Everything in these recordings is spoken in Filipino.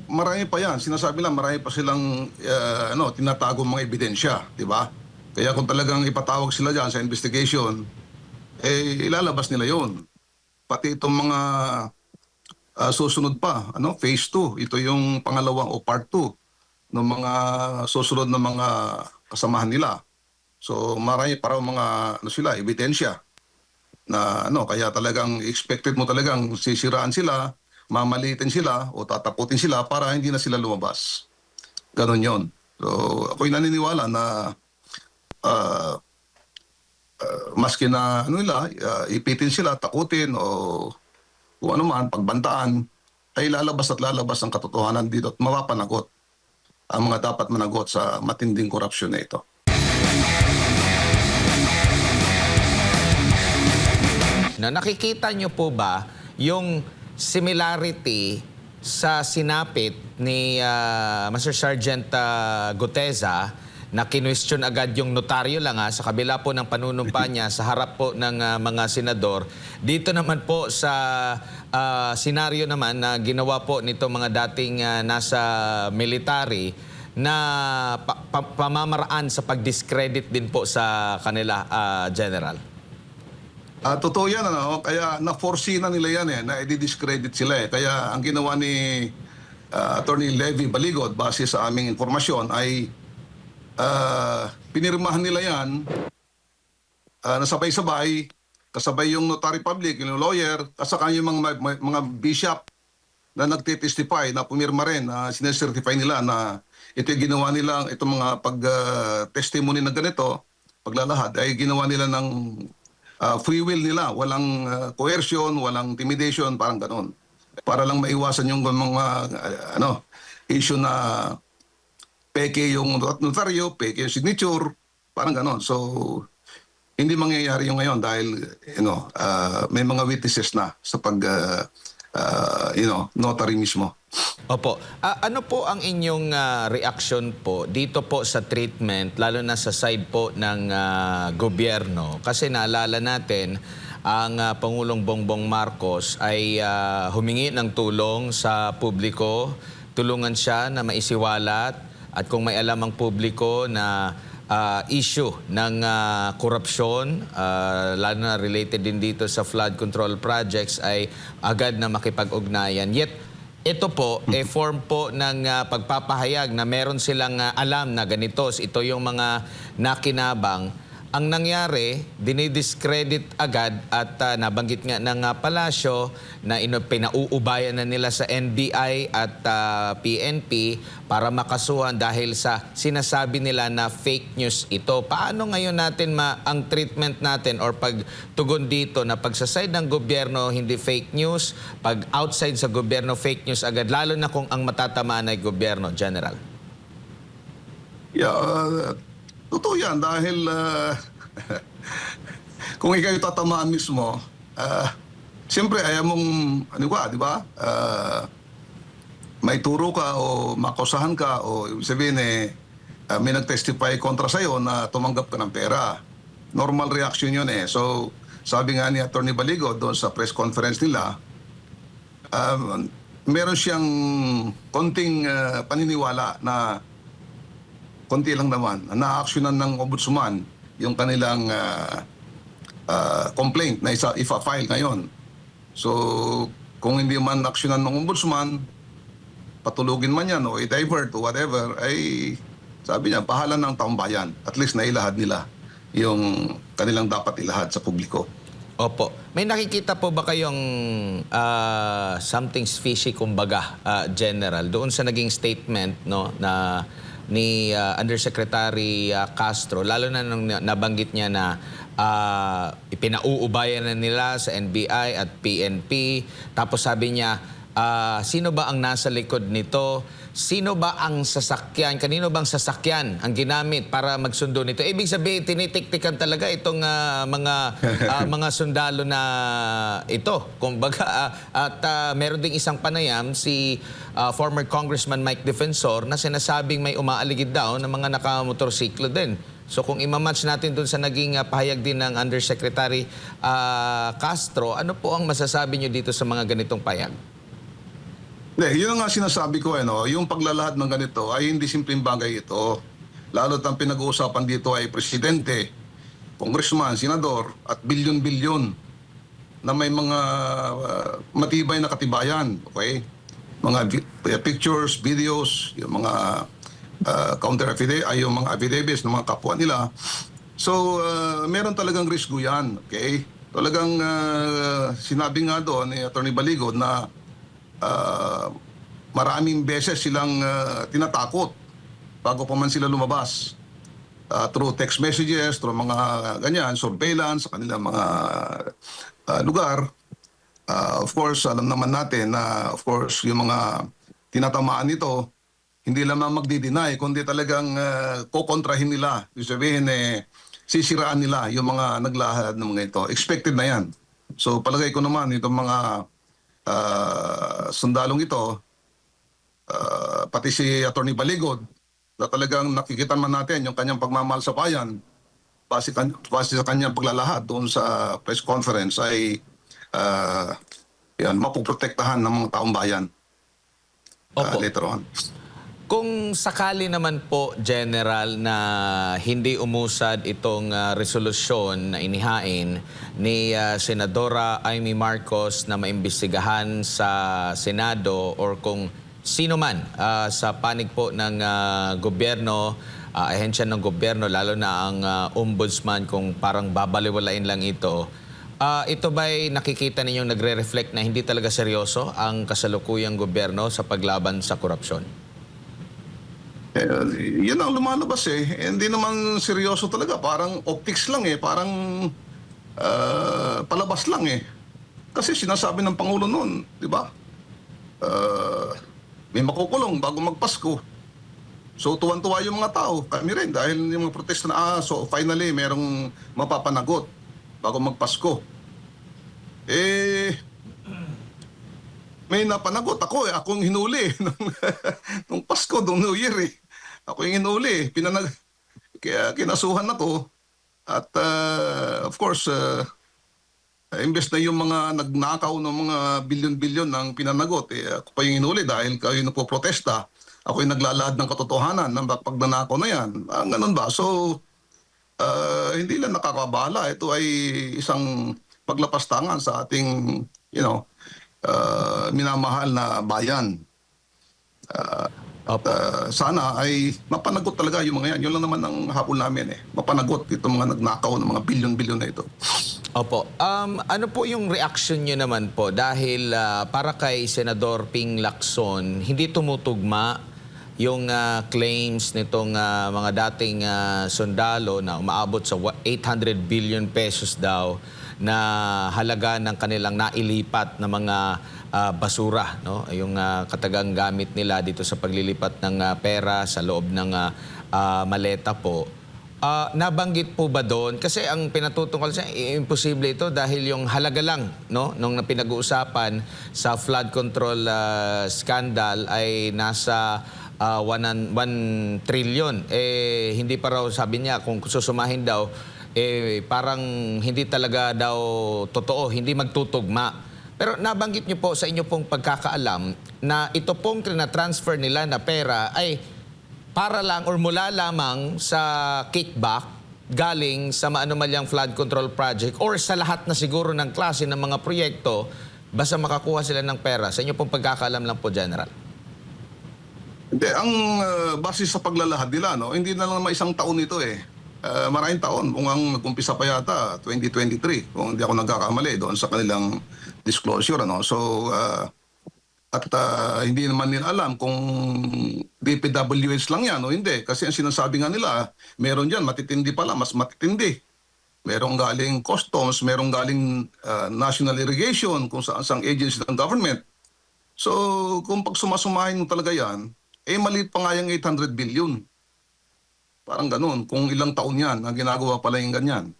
marami pa yan. Sinasabi lang, marami pa silang tinatagong mga ebidensya, di ba? Kaya kung talagang ipatawag sila dyan sa investigation, ilalabas nila yon. Pati itong mga susunod pa, phase 2. Ito yung pangalawang o part 2 ng mga susunod na mga kasamahan nila. So marami para mga ebidensya na kaya talagang expected mo talagang sisiraan sila, mamalitin sila o tataputin sila para hindi na sila lumabas. Ganon yon. So ako'y naniniwala na uh, maski na ipitin sila, takutin o kung ano man, pagbantaan, ay lalabas at lalabas ang katotohanan dito at mapapanagot ang mga dapat managot sa matinding korupsyon na ito. Nakikita nyo po ba yung similarity sa sinapit ni Master Sergeant Guteza na kinwestiyon agad yung notaryo lang sa kabila po ng panunumpa niya sa harap po ng mga senador. Dito naman po sa senaryo naman na ginawa po nito mga dating nasa military na pamamaraan sa pag-discredit din po sa kanila, General. Totoo yan, kaya na-foresee na nila yan na i-discredit sila Kaya ang ginawa ni Attorney Levy Baligod base sa aming informasyon ay pinirmahan nila yan na sabay-sabay, kasabay yung notary public, yung lawyer, kasaka yung mga bishop na nagtitestify na pumirma rin, na sinecertify nila na ito yung ginawa nila, itong mga pag-testimony na ganito, paglalahad, ay ginawa nila ng free will nila, walang coercion, walang intimidation, parang ganon. Para lang maiwasan yung mga issue na peke yung notaryo, peke yung signature, parang ganon. So, hindi mangyayari yung ngayon dahil may mga witnesses na sa notary mismo. Opo. Ano po ang inyong reaction po dito po sa treatment, lalo na sa side po ng gobyerno? Kasi naalala natin, ang Pangulong Bongbong Marcos ay humingi ng tulong sa publiko, tulungan siya na maisiwalat, at kung may alam ang publiko na issue ng korupsyon, lalo na related din dito sa flood control projects, ay agad na makipag-ugnayan. Yet, ito po, form po ng pagpapahayag na meron silang alam na ganito, ito yung mga nakinabang. Ang nangyari, dinidiscredit agad at nabanggit nga ng palasyo na pinauubayan na nila sa NBI at PNP para makasuhan dahil sa sinasabi nila na fake news ito. Paano ngayon natin ang treatment natin or pagtugon dito na pag sa side ng gobyerno hindi fake news, pag outside sa gobyerno fake news agad, lalo na kung ang matatamaan ay gobyerno, General? Yeah, totoo yan dahil kung ikaw yung tatamaan mismo, siyempre ayaw mong, di ba? May turo ka o makusahan ka o sabihin may nag-testify kontra sa'yo na tumanggap ka ng pera. Normal reaction yun So, sabi nga ni Attorney Baligo doon sa press conference nila, meron siyang konting paniniwala na konti lang naman, na-actionan ng ombudsman yung kanilang complaint na ifa-file ngayon. So, kung hindi man actionan ng ombudsman, patulugin man yan o i-divert o whatever, ay sabi niya, bahala ng taong bayan. At least nailahad nila yung kanilang dapat ilahad sa publiko. Opo. May nakikita po ba kayong something's fishy, kumbaga, General, doon sa naging statement na ni Undersecretary Castro, lalo na nung nabanggit niya na ipinauubayan na nila sa NBI at PNP. Tapos sabi niya, sino ba ang nasa likod nito? Sino ba ang sasakyan? Kanino bang sasakyan ang ginamit para magsundo nito? Ibig sabihin, tinitiktikan talaga itong mga sundalo na ito. Kumbaga, at meron ding isang panayam, si former Congressman Mike Defensor, na sinasabing may umaaligid daw ng mga nakamotorsiklo din. So kung imamatch natin dun sa naging pahayag din ng Undersecretary Castro, ano po ang masasabi nyo dito sa mga ganitong pahayag? Hindi, yun ang nga sinasabi ko, yung paglalahad ng ganito ay hindi simpleng bagay ito. Lalo't ang pinag-uusapan dito ay presidente, congressman, senador, at bilyon-bilyon na may mga matibay na katibayan, okay? Mga pictures, videos, yung mga counter affidavit, ay yung mga affidavits ng mga kapwa nila. So, meron talagang risgo yan, okay? Talagang sinabi nga doon ni Attorney Baligod na maraming beses silang tinatakot bago pa man sila lumabas. Through text messages, through mga ganyan, surveillance sa kanilang mga lugar. Of course, alam naman natin na of course yung mga tinatamaan nito, hindi lamang magdi-deny, kundi talagang kokontrahin nila. Ibig sabihin, sisiraan nila yung mga naglahad ng mga ito. Expected na yan. So palagay ko naman, itong mga sundalong ito, pati si Attorney Baligod, na talagang nakikita man natin yung kanyang pagmamahal sa bayan, base sa kanyang paglalahad doon sa press conference ay mapoprotektahan ng mga taong bayan Opo. later on. Kung sakali naman po, General, na hindi umusad itong resolusyon na inihain ni Senadora Amy Marcos na maimbestigahan sa Senado or kung sino man sa panig po ng gobyerno, ahensya ng gobyerno, lalo na ang ombudsman, kung parang babaliwalain lang ito, ito ba'y nakikita ninyong nagre-reflect na hindi talaga seryoso ang kasalukuyang gobyerno sa paglaban sa korupsyon? Yan ang lumalabas hindi naman seryoso talaga. Parang optics lang parang palabas lang Kasi sinasabi ng Pangulo noon, di ba? May makukulong bago magpasko. So tuwan-tuwa yung mga tao, kami rin, dahil yung mga protesta na, so finally merong mapapanagot bago magpasko. May napanagot ako akong hinuli nung Pasko, nung New Year Ako yung hinuli, kaya kinasuhan na to. At of course, imbes na yung mga nagnakaw ng mga bilyon-bilyon ng pinanagot, ako pa yung hinuli dahil kayo nagpo-protesta. Ako yung naglalahad ng katotohanan ng pagnanakaw na yan. Ganun ba? So, hindi lang nakakabahala. Ito ay isang paglapastangan sa ating, minamahal na bayan. Sana ay mapanagot talaga yung mga yan. Yun lang naman ang habol namin Mapanagot itong mga nagnakaw ng mga bilyon-bilyon na ito. Opo. Ano po yung reaction nyo naman po? Dahil para kay Senador Ping Lacson, hindi tumutugma yung claims nitong mga dating sundalo na umaabot sa 800 billion pesos daw na halaga ng kanilang nailipat na mga basura, no? Yung katagang gamit nila dito sa paglilipat ng pera sa loob ng maleta po. Nabanggit po ba doon? Kasi ang pinatutungkol sa imposible ito dahil yung halaga lang, no, nung pinag-uusapan sa flood control scandal ay nasa 1 trillion. Hindi pa raw, sabi niya, kung susumahin daw, parang hindi talaga daw totoo, hindi magtutugma. Pero nabanggit niyo po sa inyo pong pagkakaalam na ito pong trina-transfer nila na pera ay para lang or mula lamang sa kickback galing sa maanumalyang flood control project or sa lahat na siguro ng klase ng mga proyekto basta makakuha sila ng pera. Sa inyo pong pagkakaalam lang po, General. Hindi, ang base sa paglalahad nila, hindi na lang isang taon ito maraming taon. Kung ang nag-umpisa pa yata, 2023, kung hindi ako nagkakamali doon sa kanilang disclosure. So, hindi naman nila alam kung DPWH lang yan o hindi. Kasi ang sinasabi nga nila, meron dyan, matitindi pala, mas matitindi. Merong galing customs, merong galing national irrigation, kung saan agency ng government. So, kung pag sumasumahin mo talaga yan, maliit pa nga yung 800 billion. Parang ganun. Kung ilang taon yan, ang ginagawa pala yung ganyan.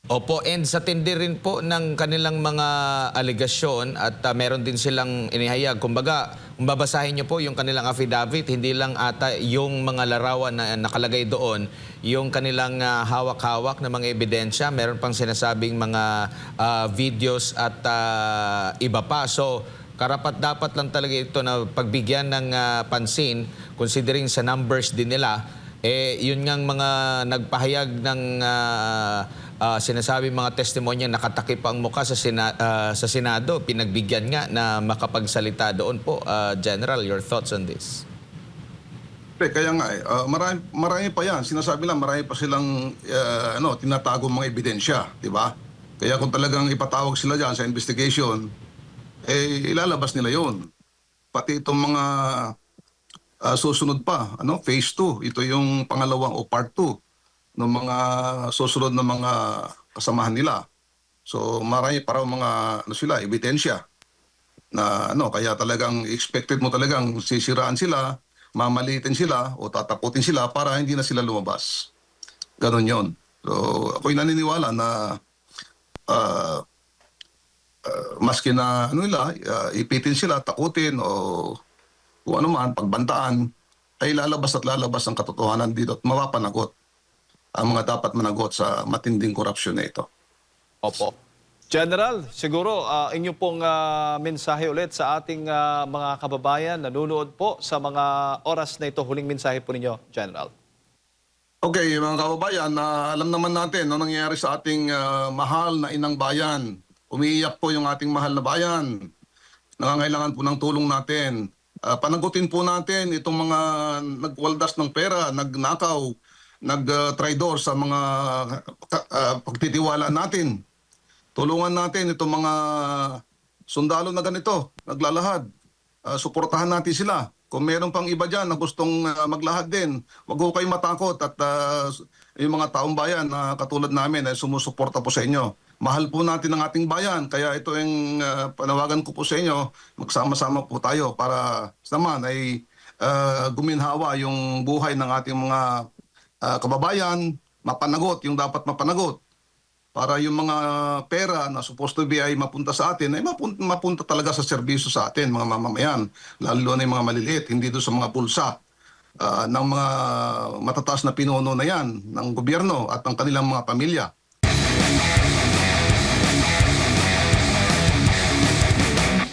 Opo, and sa tindi rin po ng kanilang mga alegasyon at meron din silang inihayag. Kumbaga, kung babasahin niyo po yung kanilang affidavit, hindi lang ata yung mga larawan na nakalagay doon, yung kanilang hawak-hawak na mga ebidensya, meron pang sinasabing mga videos at iba pa. So, Karapat-dapat lang talaga ito na pagbigyan ng pansin, considering sa numbers din nila, yun ngang mga nagpahayag ng sinasabi mga testimonya, nakatakip ang mukha sa Senado, pinagbigyan nga na makapagsalita doon po. General, your thoughts on this? Kaya nga, marami pa yan. Sinasabi lang, marami pa silang tinatago mga ebidensya, di ba? Kaya kung talagang ipatawag sila dyan sa investigation, ilalabas nila yon. Pati itong mga susunod pa, phase 2. Ito yung pangalawang o part 2 ng mga susunod na mga kasamahan nila. So marami para mga ebidensya na kaya talagang expected mo talagang sisiraan sila, mamalitin sila o tataputin sila para hindi na sila lumabas. Ganon yon. So ako'y naniniwala na maski na ipitin sila, takutin o kung ano man, pagbantaan, ay lalabas at lalabas ang katotohanan dito at mapapanagot ang mga dapat managot sa matinding korupsyon na ito. Opo. General, siguro inyo pong mensahe ulit sa ating mga kababayan nanonood po sa mga oras na ito. Huling mensahe po ninyo, General. Okay, mga kababayan, alam naman natin ano nangyayari sa ating mahal na inang bayan. Umiiyak po yung ating mahal na bayan. Nangangailangan po ng tulong natin. Panagutin po natin itong mga nagwaldas ng pera, nagnakaw, nag-traidor sa mga pagtitiwala natin. Tulungan natin itong mga sundalo na ganito, naglalahad. Suportahan natin sila. Kung meron pang iba dyan na gustong maglahad din, wag ho kayong matakot at yung mga taong bayan na katulad namin ay sumusuporta po sa inyo. Mahal po natin ang ating bayan, kaya ito yung panawagan ko po sa inyo, magsama-sama po tayo para naman ay guminhawa yung buhay ng ating mga kababayan, mapanagot yung dapat mapanagot. Para yung mga pera na supposed to be ay mapunta sa atin, ay mapunta talaga sa serbisyo sa atin, mga mamamayan. Lalo na yung mga maliliit, hindi doon sa mga pulsa ng mga matataas na pinuno na yan, ng gobyerno at ng kanilang mga pamilya.